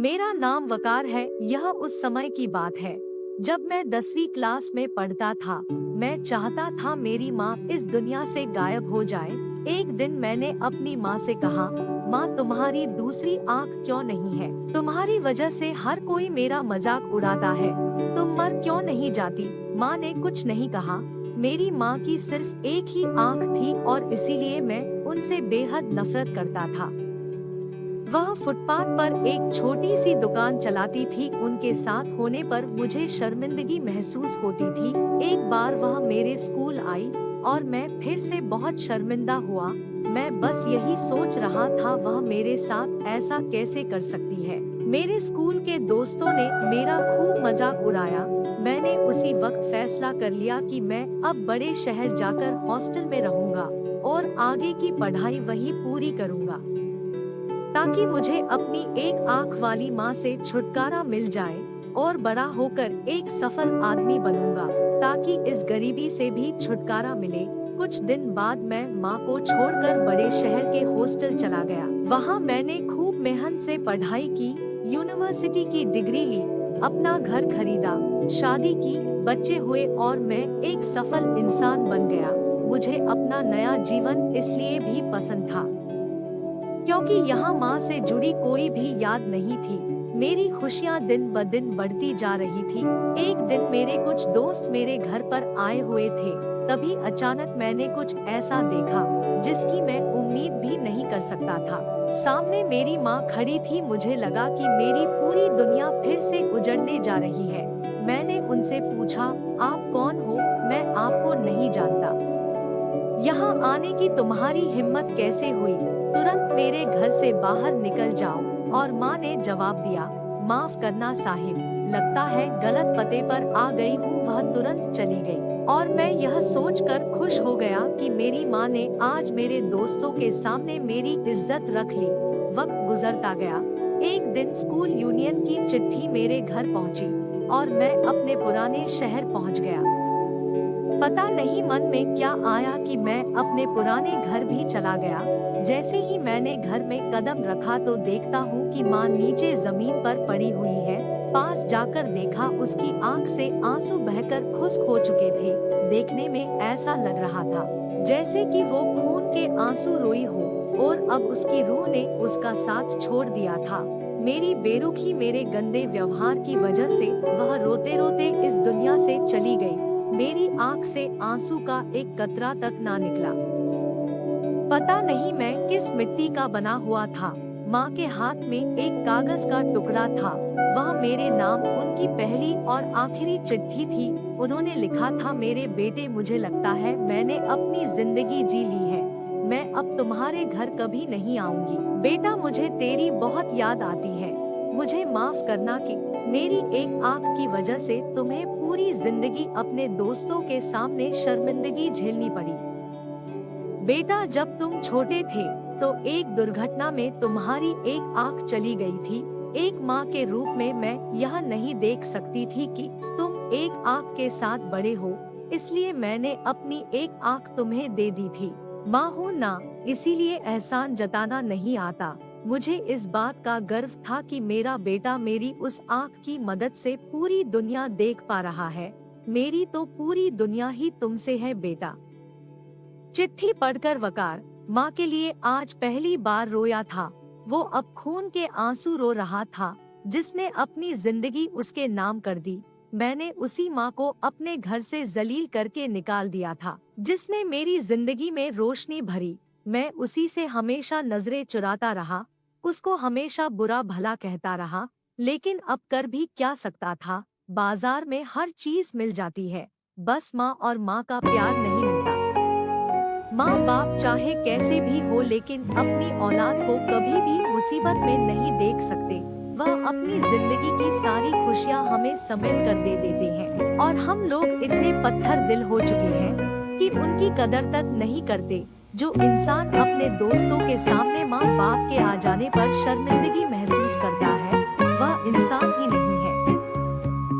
मेरा नाम वकार है। यह उस समय की बात है जब मैं 10वीं क्लास में पढ़ता था। मैं चाहता था मेरी माँ इस दुनिया से गायब हो जाए। एक दिन मैंने अपनी माँ से कहा, माँ तुम्हारी दूसरी आँख क्यों नहीं है? तुम्हारी वजह से हर कोई मेरा मजाक उड़ाता है। तुम मर क्यों नहीं जाती? माँ ने कुछ नहीं कहा। मेरी माँ की सिर्फ एक ही आँख थी और इसीलिए मैं उनसे बेहद नफरत करता था। वह फुटपाथ पर एक छोटी सी दुकान चलाती थी। उनके साथ होने पर मुझे शर्मिंदगी महसूस होती थी। एक बार वह मेरे स्कूल आई और मैं फिर से बहुत शर्मिंदा हुआ। मैं बस यही सोच रहा था वह मेरे साथ ऐसा कैसे कर सकती है। मेरे स्कूल के दोस्तों ने मेरा खूब मजाक उड़ाया। मैंने उसी वक्त फैसला कर लिया कि मैं अब बड़े शहर जाकर हॉस्टल में रहूंगा और आगे की पढ़ाई वहीं पूरी करूंगा, ताकि मुझे अपनी एक आँख वाली माँ से छुटकारा मिल जाए और बड़ा होकर एक सफल आदमी बनूंगा, ताकि इस गरीबी से भी छुटकारा मिले। कुछ दिन बाद मैं माँ को छोड़कर बड़े शहर के हॉस्टल चला गया। वहाँ मैंने खूब मेहनत से पढ़ाई की, यूनिवर्सिटी की डिग्री ली, अपना घर खरीदा, शादी की, बच्चे हुए और मैं एक सफल इंसान बन गया। मुझे अपना नया जीवन इसलिए भी पसंद था क्योंकि यहाँ माँ से जुड़ी कोई भी याद नहीं थी। मेरी खुशियाँ दिन ब दिन बढ़ती जा रही थी। एक दिन मेरे कुछ दोस्त मेरे घर पर आए हुए थे। तभी अचानक मैंने कुछ ऐसा देखा जिसकी मैं उम्मीद भी नहीं कर सकता था। सामने मेरी माँ खड़ी थी। मुझे लगा कि मेरी पूरी दुनिया फिर से उजड़ने जा रही है। मैंने उनसे पूछा, आप कौन हो? मैं आपको नहीं जानता। यहाँ आने की तुम्हारी हिम्मत कैसे हुई? तुरंत मेरे घर से बाहर निकल जाओ। और माँ ने जवाब दिया, माफ करना साहिब, लगता है गलत पते पर आ गई हूँ। वह तुरंत चली गई और मैं यह सोचकर खुश हो गया कि मेरी माँ ने आज मेरे दोस्तों के सामने मेरी इज्जत रख ली। वक्त गुजरता गया। एक दिन स्कूल यूनियन की चिट्ठी मेरे घर पहुँची और मैं अपने पुराने शहर पहुँच गया। पता नहीं मन में क्या आया कि मैं अपने पुराने घर भी चला गया। जैसे ही मैंने घर में कदम रखा तो देखता हूँ कि माँ नीचे जमीन पर पड़ी हुई है। पास जाकर देखा, उसकी आंख से आंसू बहकर खुश्क हो चुके थे। देखने में ऐसा लग रहा था जैसे कि वो खून के आंसू रोई हो और अब उसकी रूह ने उसका साथ छोड़ दिया था। मेरी बेरुखी, मेरे गंदे व्यवहार की वजह से वह रोते रोते इस दुनिया से चली गई। मेरी आंख से आंसू का एक कतरा तक ना निकला। पता नहीं मैं किस मिट्टी का बना हुआ था। माँ के हाथ में एक कागज का टुकड़ा था। वह मेरे नाम उनकी पहली और आखिरी चिट्ठी थी। उन्होंने लिखा था, मेरे बेटे, मुझे लगता है मैंने अपनी जिंदगी जी ली है। मैं अब तुम्हारे घर कभी नहीं आऊंगी। बेटा, मुझे तेरी बहुत याद आती है। मुझे माफ करना कि मेरी एक आंख की वजह से तुम्हें पूरी जिंदगी अपने दोस्तों के सामने शर्मिंदगी झेलनी पड़ी। बेटा, जब तुम छोटे थे तो एक दुर्घटना में तुम्हारी एक आंख चली गई थी। एक माँ के रूप में मैं यह नहीं देख सकती थी कि तुम एक आंख के साथ बड़े हो, इसलिए मैंने अपनी एक आंख तुम्हें दे दी थी। माँ हूँ ना, इसीलिए एहसान जताना नहीं आता। मुझे इस बात का गर्व था कि मेरा बेटा मेरी उस आँख की मदद से पूरी दुनिया देख पा रहा है। मेरी तो पूरी दुनिया ही तुमसे है बेटा। चिट्ठी पढ़कर वकार माँ के लिए आज पहली बार रोया था। वो अब खून के आंसू रो रहा था जिसने अपनी जिंदगी उसके नाम कर दी। मैंने उसी माँ को अपने घर से जलील करके निकाल दिया था जिसने मेरी जिंदगी में रोशनी भरी। मैं उसी से हमेशा नजरें चुराता रहा, उसको हमेशा बुरा भला कहता रहा, लेकिन अब कर भी क्या सकता था। बाजार में हर चीज मिल जाती है, बस माँ और माँ का प्यार नहीं मिलता। माँ बाप चाहे कैसे भी हो लेकिन अपनी औलाद को कभी भी मुसीबत में नहीं देख सकते। वह अपनी जिंदगी की सारी खुशियाँ हमें समेट कर दे देते हैं और हम लोग इतने पत्थर दिल हो चुके हैं कि उनकी कदर तक नहीं करते। जो इंसान अपने दोस्तों के सामने माँ बाप के आ जाने पर शर्मिंदगी महसूस करता है, वह इंसान ही नहीं।